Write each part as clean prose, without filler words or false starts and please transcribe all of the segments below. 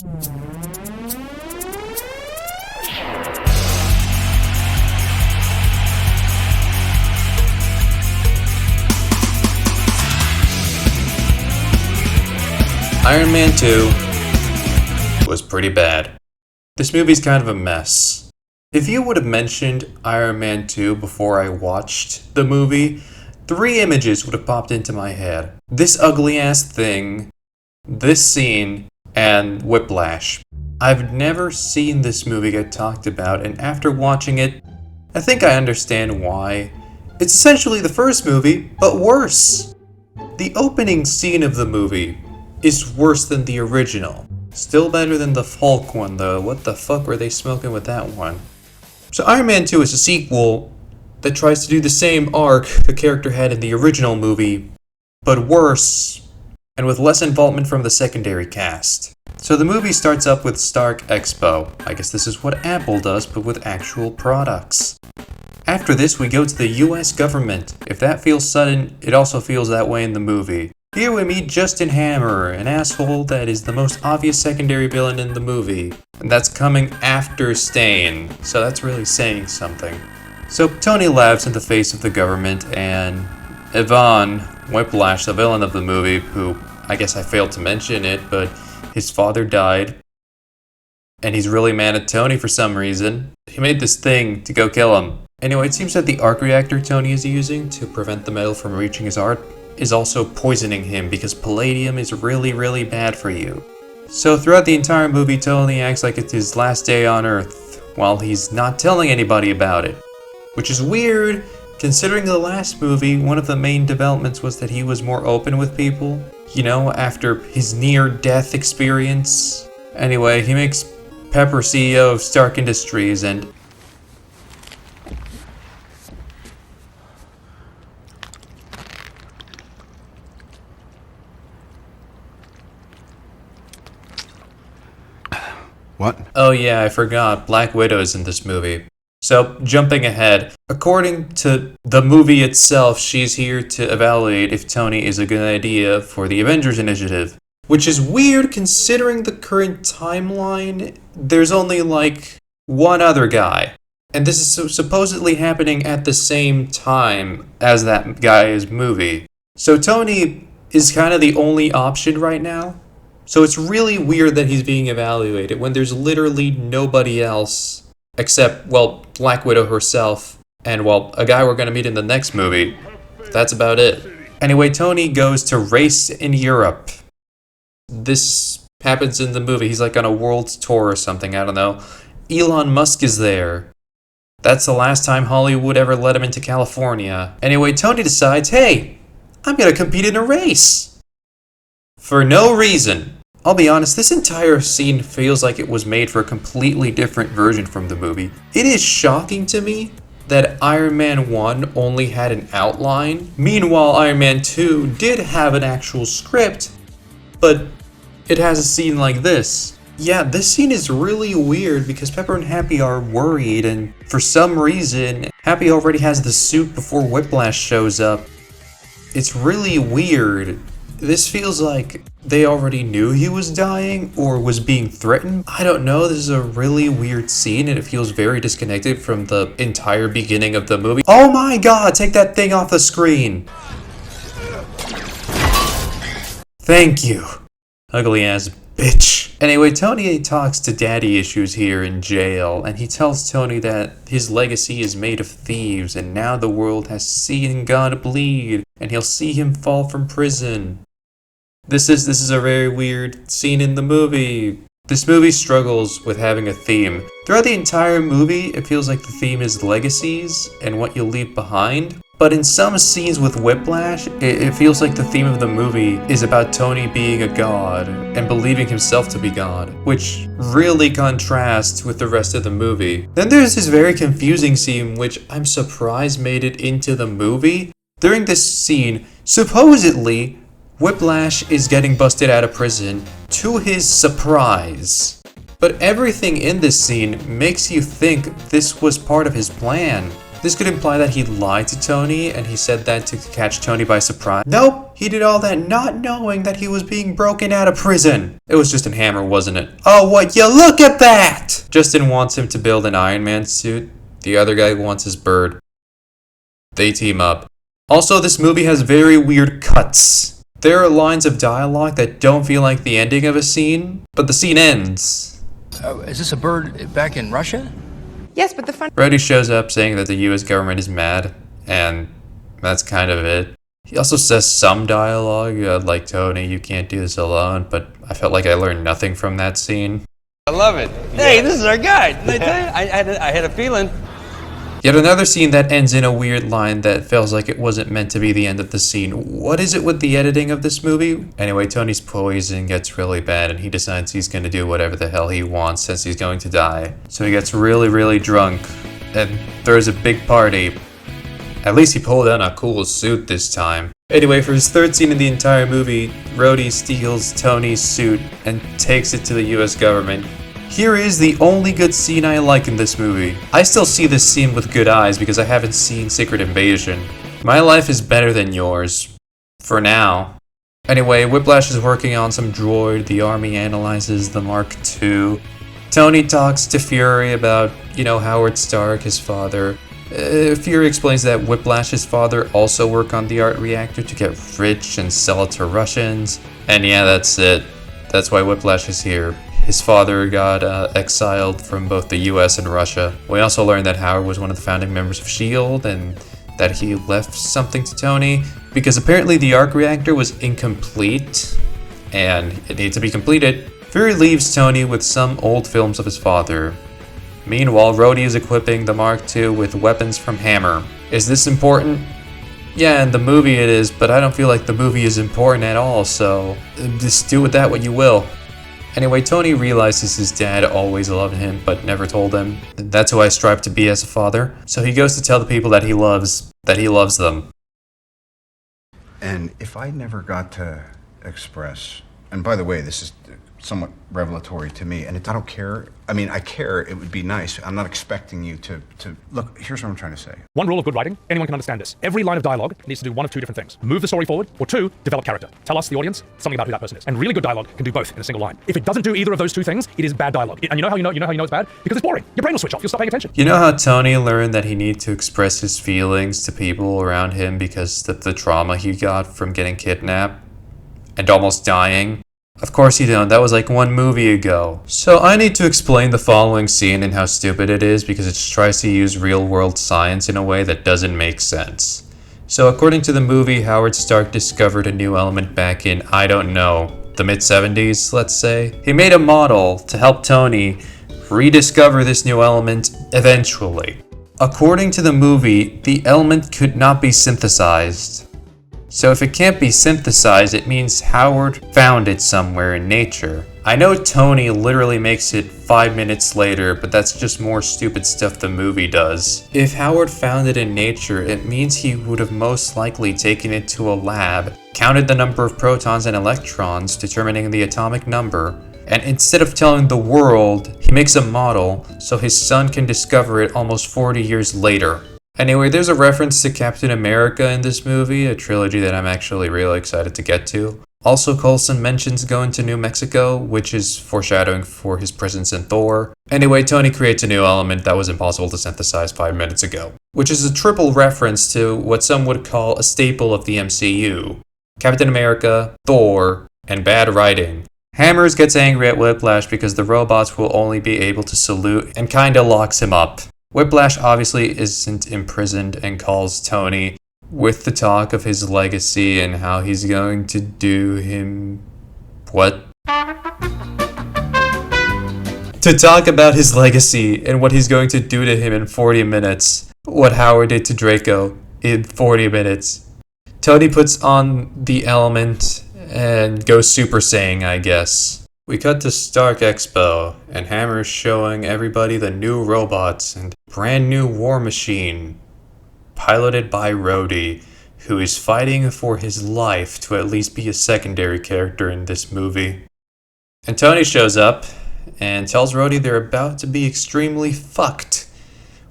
Iron Man 2 was pretty bad. This movie's kind of a mess. If you would have mentioned Iron Man 2 before I watched the movie, 3 images would have popped into my head. This ugly ass thing, this scene, and Whiplash. I've never seen this movie get talked about, and after watching it, I think I understand why. It's essentially the first movie, but worse. The opening scene of the movie is worse than the original. Still better than the Hulk one though. What the fuck were they smoking with that one? So Iron Man 2 is a sequel that tries to do the same arc the character had in the original movie, but worse, and with less involvement from the secondary cast. So the movie starts up with Stark Expo. I guess this is what Apple does, but with actual products. After this, we go to the US government. If that feels sudden, it also feels that way in the movie. Here we meet Justin Hammer, an asshole that is the most obvious secondary villain in the movie. And that's coming after Stain, so that's really saying something. So Tony laughs in the face of the government, and Ivan, Whiplash, the villain of the movie, who I guess I failed to mention it, but his father died. And he's really mad at Tony for some reason. He made this thing to go kill him. Anyway, it seems that the arc reactor Tony is using to prevent the metal from reaching his heart is also poisoning him because palladium is really bad for you. So throughout the entire movie, Tony acts like it's his last day on Earth, while he's not telling anybody about it. Which is weird, considering the last movie, one of the main developments was that he was more open with people. You know, after his near-death experience. Anyway, he makes Pepper CEO of Stark Industries and... What? Oh yeah, I forgot. Black Widow is in this movie. So, jumping ahead, according to the movie itself, she's here to evaluate if Tony is a good idea for the Avengers Initiative. Which is weird considering the current timeline. There's only like one other guy. And this is supposedly happening at the same time as that guy's movie. So Tony is kind of the only option right now. So it's really weird that he's being evaluated when there's literally nobody else except, well, Black Widow herself and, well, a guy we're going to meet in the next movie. That's about it. Anyway, Tony goes to race in Europe. This happens in the movie. He's like on a world tour or something, I don't know. Elon Musk is there. That's the last time Hollywood ever let him into California. Anyway, Tony decides, hey, I'm going to compete in a race. For no reason. I'll be honest, this entire scene feels like it was made for a completely different version from the movie. It is shocking to me that Iron Man 1 only had an outline. Meanwhile, Iron Man 2 did have an actual script, but it has a scene like this. Yeah, this scene is really weird because Pepper and Happy are worried, and for some reason, Happy already has the suit before Whiplash shows up. It's really weird. This feels like they already knew he was dying or was being threatened. I don't know, this is a really weird scene and it feels very disconnected from the entire beginning of the movie. Oh my god, take that thing off the screen! Thank you, ugly ass bitch. Anyway, Tony talks to daddy issues here in jail, and he tells Tony that his legacy is made of thieves, and now the world has seen God bleed, and he'll see him fall from prison. This is a very weird scene in the movie. This movie struggles with having a theme. Throughout the entire movie, it feels like the theme is legacies and what you leave behind. But in some scenes with Whiplash, it feels like the theme of the movie is about Tony being a god and believing himself to be God, which really contrasts with the rest of the movie. Then there's this very confusing scene which I'm surprised made it into the movie. During this scene, supposedly, Whiplash is getting busted out of prison to his surprise. But everything in this scene makes you think this was part of his plan. This could imply that he lied to Tony and he said that to catch Tony by surprise. Nope, he did all that not knowing that he was being broken out of prison. It was just a hammer, wasn't it? Oh, what you look at that! Justin wants him to build an Iron Man suit. The other guy wants his bird. They team up. Also, this movie has very weird cuts. There are lines of dialogue that don't feel like the ending of a scene, but the scene ends. Is this a bird back in Russia? Yes, but the fun. Rhodey shows up saying that the US government is mad, and that's kind of it. He also says some dialogue, like, Tony, you can't do this alone, but I felt like I learned nothing from that scene. I love it. Hey, this is our guy. Didn't I tell you? I had a feeling. Yet another scene that ends in a weird line that feels like it wasn't meant to be the end of the scene. What is it with the editing of this movie? Anyway, Tony's poison gets really bad and he decides he's gonna do whatever the hell he wants since he's going to die. So he gets really, really drunk and throws a big party. At least he pulled out a cool suit this time. Anyway, for his third scene in the entire movie, Rhodey steals Tony's suit and takes it to the US government. Here is the only good scene I like in this movie. I still see this scene with good eyes because I haven't seen Secret Invasion. My life is better than yours. For now. Anyway, Whiplash is working on some droid. The army analyzes the Mark II. Tony talks to Fury about, Howard Stark, his father. Fury explains that Whiplash's father also worked on the art reactor to get rich and sell it to Russians. And yeah, that's it. That's why Whiplash is here. His father got exiled from both the US and Russia. We also learned that Howard was one of the founding members of S.H.I.E.L.D. and that he left something to Tony because apparently the arc reactor was incomplete and it needed to be completed. Fury leaves Tony with some old films of his father. Meanwhile, Rhodey is equipping the Mark II with weapons from Hammer. Is this important? Yeah, in the movie it is, but I don't feel like the movie is important at all, so just do with that what you will. Anyway, Tony realizes his dad always loved him, but never told him. That's who I strive to be as a father. So he goes to tell the people that he loves them. And if I never got to express, and by the way, this is somewhat revelatory to me, and I don't care. I mean, I care, it would be nice. I'm not expecting you to look, here's what I'm trying to say. One rule of good writing, anyone can understand this. Every line of dialogue needs to do one of two different things. Move the story forward, or two, develop character. Tell us, the audience, something about who that person is. And really good dialogue can do both in a single line. If it doesn't do either of those two things, it is bad dialogue. And you know how you know it's bad? Because it's boring. Your brain will switch off, you'll stop paying attention. You know how Tony learned that he needed to express his feelings to people around him because of the trauma he got from getting kidnapped and almost dying? Of course you don't, that was like one movie ago. So I need to explain the following scene and how stupid it is because it tries to use real-world science in a way that doesn't make sense. So according to the movie, Howard Stark discovered a new element back in, I don't know, the mid-70s, let's say. He made a model to help Tony rediscover this new element eventually. According to the movie, the element could not be synthesized. So if it can't be synthesized, it means Howard found it somewhere in nature. I know Tony literally makes it 5 minutes later, but that's just more stupid stuff the movie does. If Howard found it in nature, it means he would have most likely taken it to a lab, counted the number of protons and electrons, determining the atomic number, and instead of telling the world, he makes a model so his son can discover it almost 40 years later. Anyway, there's a reference to Captain America in this movie, a trilogy that I'm actually really excited to get to. Also, Coulson mentions going to New Mexico, which is foreshadowing for his presence in Thor. Anyway, Tony creates a new element that was impossible to synthesize 5 minutes ago, which is a triple reference to what some would call a staple of the MCU. Captain America, Thor, and bad writing. Hammers gets angry at Whiplash because the robots will only be able to salute and kinda locks him up. Whiplash obviously isn't imprisoned and calls Tony with the talk of his legacy and how he's going to do him... what? To talk about his legacy and what he's going to do to him in 40 minutes. What Howard did to Draco in 40 minutes. Tony puts on the element and goes Super Saiyan, I guess. We cut to Stark Expo, and Hammer's showing everybody the new robots and brand new war machine, piloted by Rhodey, who is fighting for his life to at least be a secondary character in this movie. And Tony shows up and tells Rhodey they're about to be extremely fucked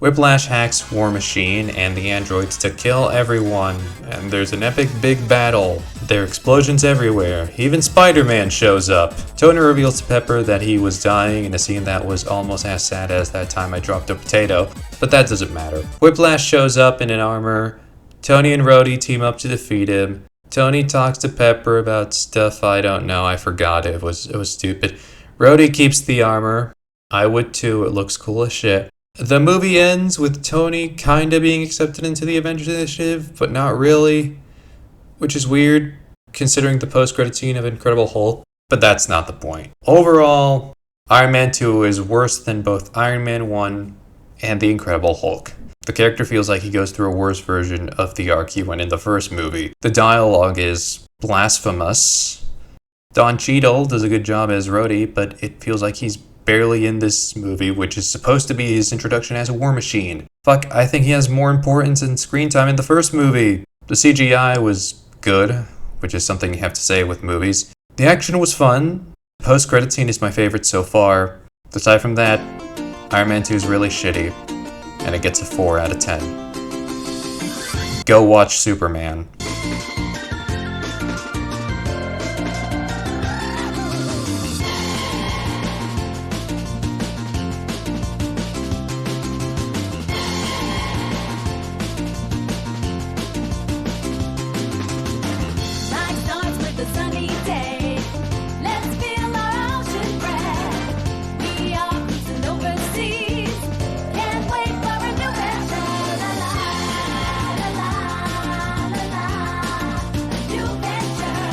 Whiplash hacks War Machine and the androids to kill everyone, and there's an epic big battle. There are explosions everywhere. Even Spider-Man shows up. Tony reveals to Pepper that he was dying in a scene that was almost as sad as that time I dropped a potato, but that doesn't matter. Whiplash shows up in an armor. Tony and Rhodey team up to defeat him. Tony talks to Pepper about stuff I don't know. I forgot. It was stupid. Rhodey keeps the armor. I would too. It looks cool as shit. The movie ends with Tony kinda being accepted into the Avengers Initiative, but not really, which is weird considering the post-credit scene of Incredible Hulk, but that's not the point. Overall, Iron Man 2 is worse than both Iron Man 1 and the Incredible Hulk. The character feels like he goes through a worse version of the arc he went in the first movie. The dialogue is blasphemous. Don Cheadle does a good job as Rhodey, but it feels like he's barely in this movie, which is supposed to be his introduction as a War Machine. Fuck, I think he has more importance and screen time in the first movie. The CGI was good, which is something you have to say with movies. The action was fun. The post-credit scene is my favorite so far. Aside from that, Iron Man 2 is really shitty, and it gets a 4 out of 10. Go watch Superman.